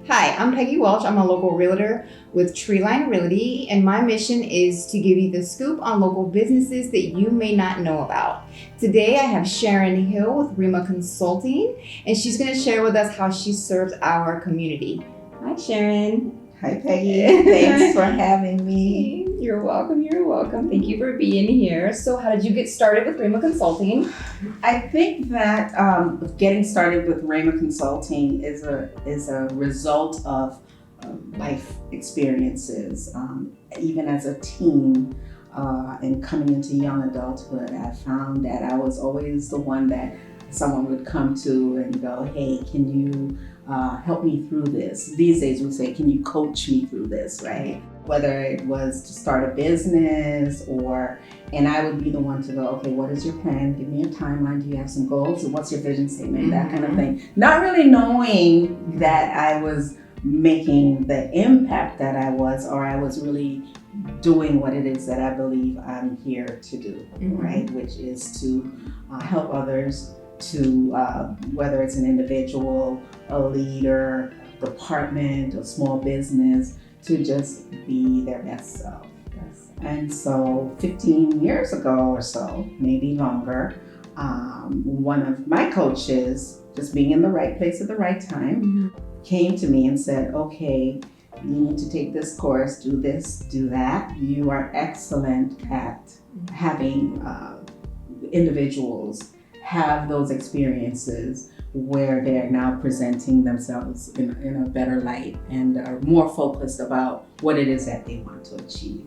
Hi, I'm Peggy Welch. I'm a local realtor with Treeline Realty, and my mission is to give you the scoop on local businesses that you may not know about. Today, I have Sharon Hill with Rhema Consulting, and she's going to share with us how she serves our community. Hi, Sharon. Hi, Peggy. Thanks for having me. You're welcome. You're welcome. Thank you for being here. So, how did you get started with Rhema Consulting? I think that getting started with Rhema Consulting is a result of life experiences. Even as a teen and coming into young adulthood, I found that I was always the one that someone would come to and go, "Hey, can you help me through this?" These days we say, "Can you coach me through this?" Right? Whether it was to start a business and I would be the one to go, "Okay, what is your plan? Give me a timeline. Do you have some goals? And what's your vision statement?" That kind of thing. Not really knowing that I was making the impact that I was, or I was really doing what it is that I believe I'm here to do, right? Which is to help others to, whether it's an individual, a leader, department, a small business, to just be their best self. Yes. And so 15 years ago or so, maybe longer, one of my coaches, just being in the right place at the right time, came to me and said, "Okay, you need to take this course, do this, do that. You are excellent at having individuals have those experiences where they're now presenting themselves in a better light and are more focused about what it is that they want to achieve."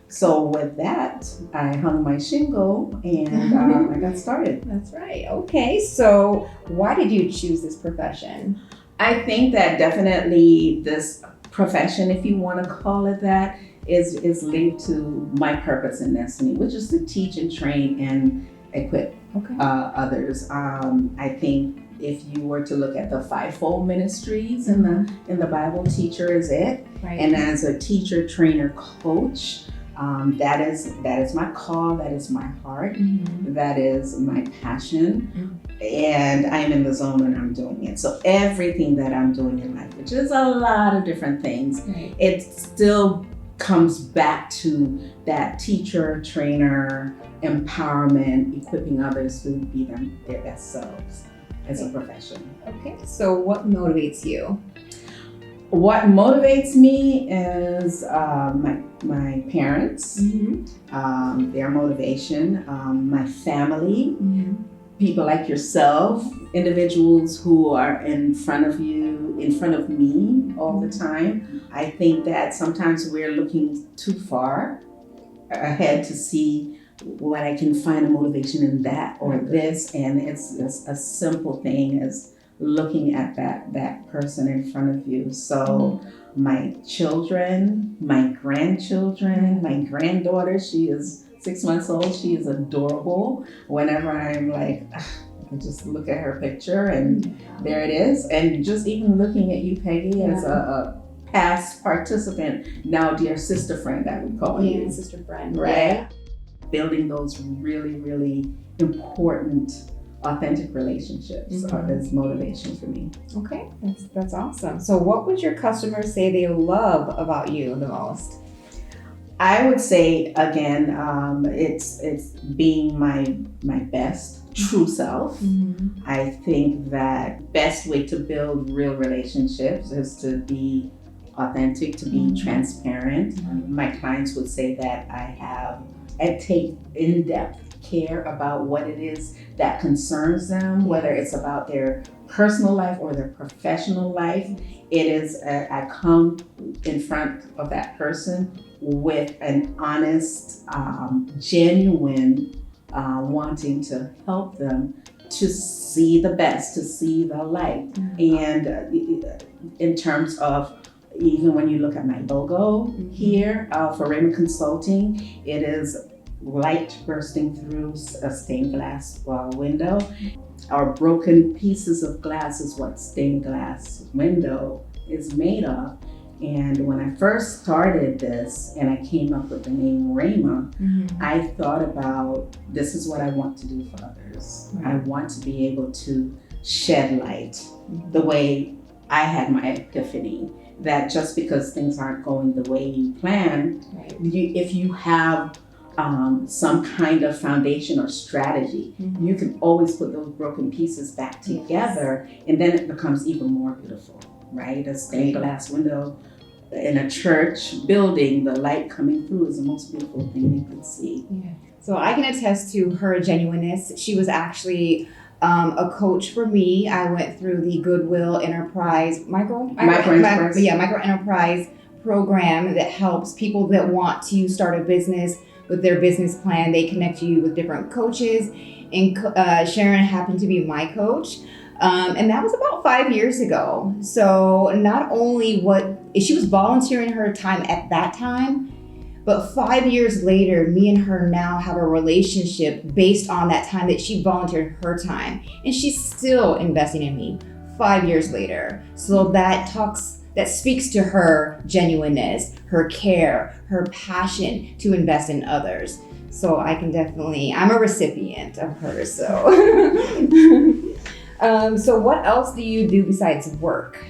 So with that, I hung my shingle and I got started. That's right. Okay. So why did you choose this profession? I think that definitely this profession, if you want to call it that, is linked to my purpose and destiny, which is to teach and train and equip others. I think if you were to look at the fivefold ministries in the Bible, teacher is it. Right. And as a teacher, trainer, coach, that is my call. That is my heart. That is my passion. And I'm in the zone when I'm doing it. So everything that I'm doing in life, which is a lot of different things, it still comes back to that teacher, trainer, empowerment, equipping others to be their best selves as a profession. Okay, so what motivates you? What motivates me is my parents, their motivation, my family, people like yourself, individuals who are in front of me all the time. I think that sometimes we're looking too far ahead to see what I can find a motivation in that or this, and it's a simple thing as looking at that person in front of you. So my children, my grandchildren, my granddaughter, she is 6 months old. She is adorable. Whenever I'm like, I just look at her picture and there it is. And just even looking at you, Peggy, as a past participant, now dear sister friend, I would call you. Sister friend. Right? Yeah. Building those really, really important, authentic relationships is motivation for me. Okay, that's awesome. So what would your customers say they love about you the most? I would say, again, it's being my best true self. I think that best way to build real relationships is to be authentic, to be transparent. My clients would say that I take in-depth care about what it is that concerns them, whether it's about their personal life or their professional life. It is, I come in front of that person with an honest, genuine wanting to help them to see the best, to see the light. And in terms of, even when you look at my logo here for Rhema Consulting, it is light bursting through a stained glass window. Our broken pieces of glass is what stained glass window is made of. And when I first started this and I came up with the name Rhema, I thought about, this is what I want to do for others. I want to be able to shed light the way I had my epiphany that just because things aren't going the way you plan, Right. if you have some kind of foundation or strategy, you can always put those broken pieces back together, and then it becomes even more beautiful, right? A stained glass window in a church building, the light coming through is the most beautiful thing you can see. Yeah. So I can attest to her genuineness. She was actually a coach for me. I went through the Goodwill Enterprise micro enterprise program that helps people that want to start a business with their business plan. They connect you with different coaches, and Sharon happened to be my coach. And that was about 5 years ago. So not only she was volunteering her time at that time, but 5 years later, me and her now have a relationship based on that time that she volunteered her time. And she's still investing in me 5 years later. So that speaks to her genuineness, her care, her passion to invest in others. So I'm a recipient of hers. So, so what else do you do besides work?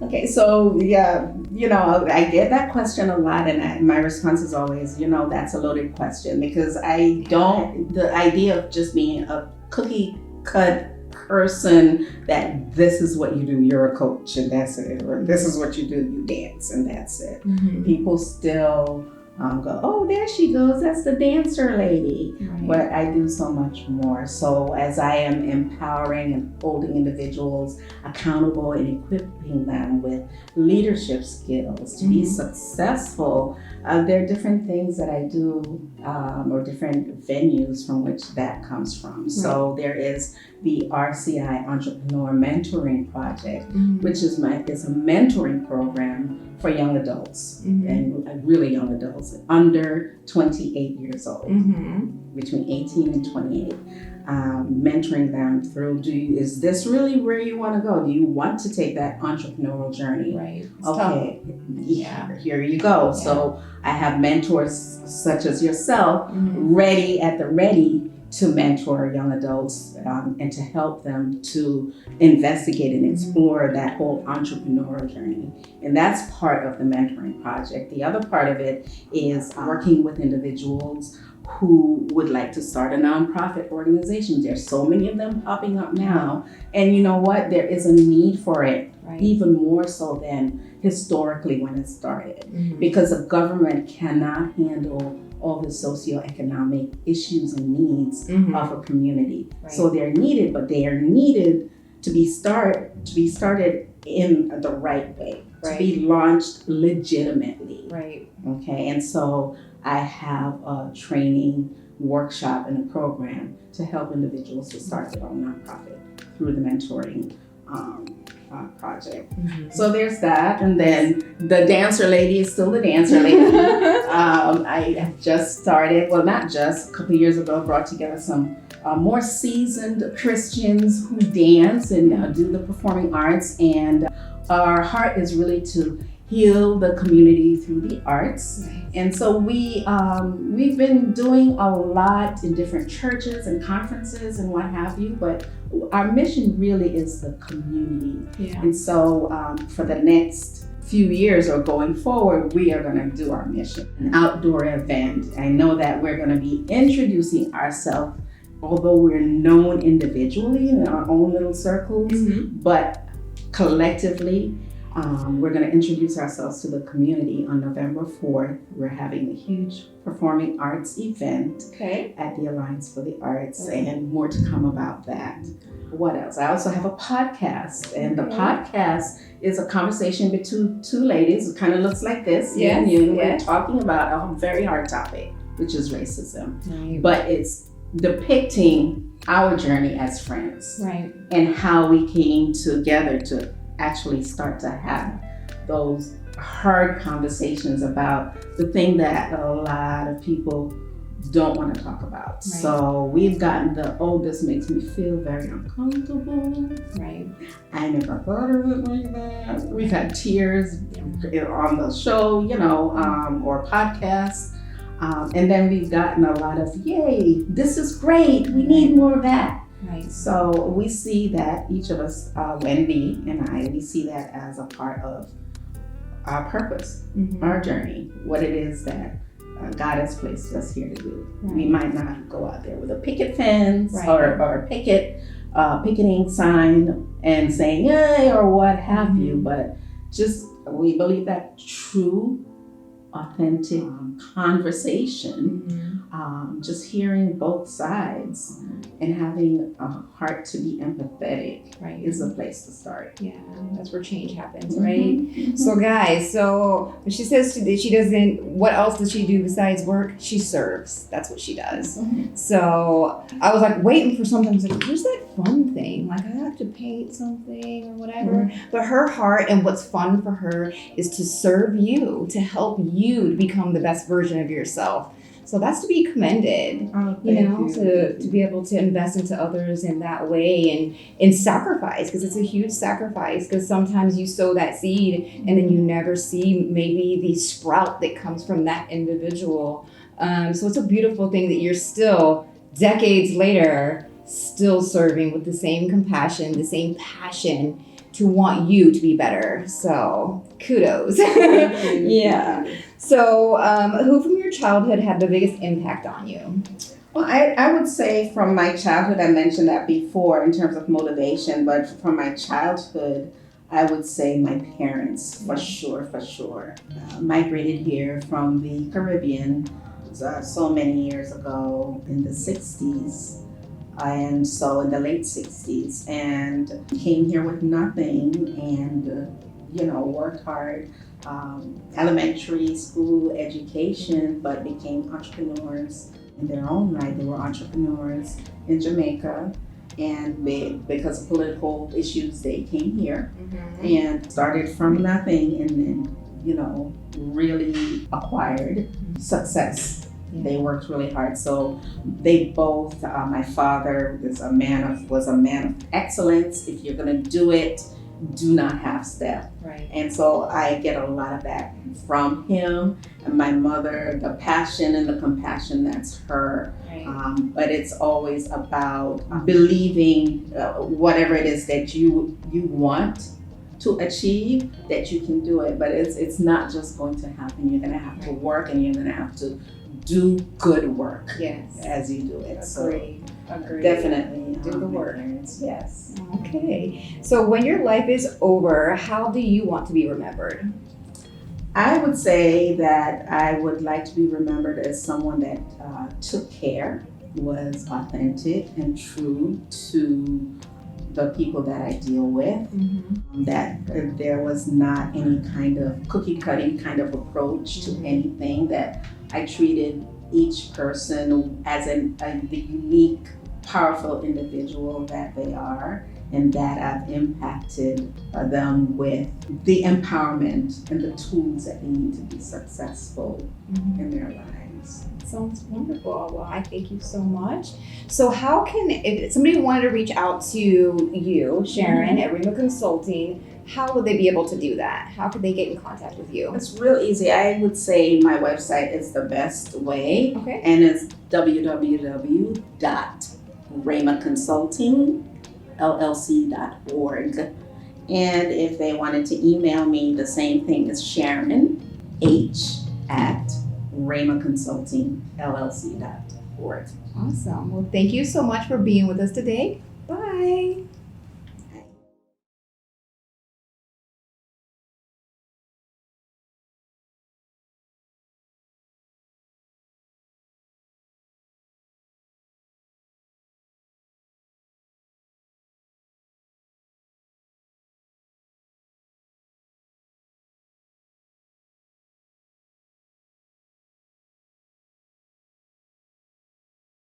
Okay, so yeah, I get that question a lot, and my response is always, that's a loaded question, because the idea of just being a cookie cut person that this is what you do, you're a coach and that's it, or this is what you do, you dance and that's it. Mm-hmm. People still go, oh, there she goes, that's the dancer lady. Right. But I do so much more. So as I am empowering and holding individuals accountable and equipping them with leadership skills to be successful, there are different things that I do, or different venues from which that comes from. Right. So there is the RCI Entrepreneur Mentoring Project, which is a mentoring program for young adults, and really young adults under 28 years old, between 18 and 28, mentoring them through, is this really where you want to go? Do you want to take that entrepreneurial journey? Right. Okay, here you go. Yeah. So I have mentors such as yourself, ready to mentor young adults and to help them to investigate and explore that whole entrepreneurial journey. And that's part of the mentoring project. The other part of it is working with individuals who would like to start a nonprofit organization. There's so many of them popping up now. And you know what? There is a need for it, even more so than historically when it started, because the government cannot handle all the socioeconomic issues and needs of a community. Right. So they're needed, but they are needed to be started in the right way, to be launched legitimately. Right. Okay, and so I have a training workshop and a program to help individuals to start their own nonprofit through the mentoring project. So there's that, and then the dancer lady is still the dancer lady. I have just started, well, not just, a couple of years ago, brought together some more seasoned Christians who dance and do the performing arts, and our heart is really to heal the community through the arts. And so we've been doing a lot in different churches and conferences and what have you, but our mission really is the community. Yeah. And so for the next few years or going forward, we are going to do our mission, an outdoor event. I know that we're going to be introducing ourselves, although we're known individually in our own little circles, but collectively, we're going to introduce ourselves to the community on November 4th. We're having a huge performing arts event at the Alliance for the Arts, and more to come about that. What else? I also have a podcast, and the podcast is a conversation between two ladies. It kind of looks like this. We're talking about a very hard topic, which is racism. But it's depicting our journey as friends, and how we came together to actually start to have those hard conversations about the thing that a lot of people don't want to talk about. So we've gotten this makes me feel very uncomfortable. I never thought of it like that. We've had tears on the show, or podcasts. And then we've gotten a lot of, yay, this is great. We need more of that. Right. So we see that each of us, Wendy and I, we see that as a part of our purpose, our journey, what it is that God has placed us here to do. Right. We might not go out there with a picket fence Right. or picketing sign and saying yay or what have you, but just we believe that true, authentic conversation, just hearing both sides and having a heart to be empathetic is a place to start. Yeah, that's where change happens, right? So guys, when she says she doesn't, what else does she do besides work? She serves. That's what she does. So I was like waiting for something. I was like, where's that fun thing? Like I have to paint something or whatever. But her heart and what's fun for her is to serve you, to help you to become the best version of yourself. So that's to be commended, to be able to invest into others in that way and sacrifice, because it's a huge sacrifice, because sometimes you sow that seed and then you never see maybe the sprout that comes from that individual. So it's a beautiful thing that you're still, decades later, still serving with the same compassion, the same passion to want you to be better. So kudos. Yeah. So who from your childhood had the biggest impact on you? Well, I would say from my childhood, I mentioned that before in terms of motivation, but from my childhood, I would say my parents, for sure. Migrated here from the Caribbean so many years ago in the 60s. And so in the late 60s, and came here with nothing and, worked hard, elementary school education, but became entrepreneurs in their own right. They were entrepreneurs in Jamaica, and because of political issues, they came here and started from nothing and then, really acquired success. They worked really hard. So they both, my father was a man of excellence. If you're going to do it, do not half step. Right. And so I get a lot of that from him. And my mother, the passion and the compassion, that's her. Right. But it's always about believing whatever it is that you want to achieve, that you can do it. But it's not just going to happen. You're going to have to work, and you're going to have to do good work as you do it. Agreed. Definitely do the work. Parents, yes. Okay. So when your life is over, how do you want to be remembered? I would say that I would like to be remembered as someone that took care, was authentic and true to the people that I deal with, that there was not any kind of cookie cutting kind of approach to anything, that I treated each person as the unique, powerful individual that they are, and that I've impacted them with the empowerment and the tools that they need to be successful in their lives. Sounds wonderful. Well, I thank you so much. So how can, if somebody wanted to reach out to you, Sharon, at Rhema Consulting, how would they be able to do that? How could they get in contact with you? It's real easy. I would say my website is the best way. Okay. And it's www.rhemaconsultingllc.org. And if they wanted to email me, the same thing is Sharon H@rhemaconsultingllc.org. Awesome. Well, thank you so much for being with us today.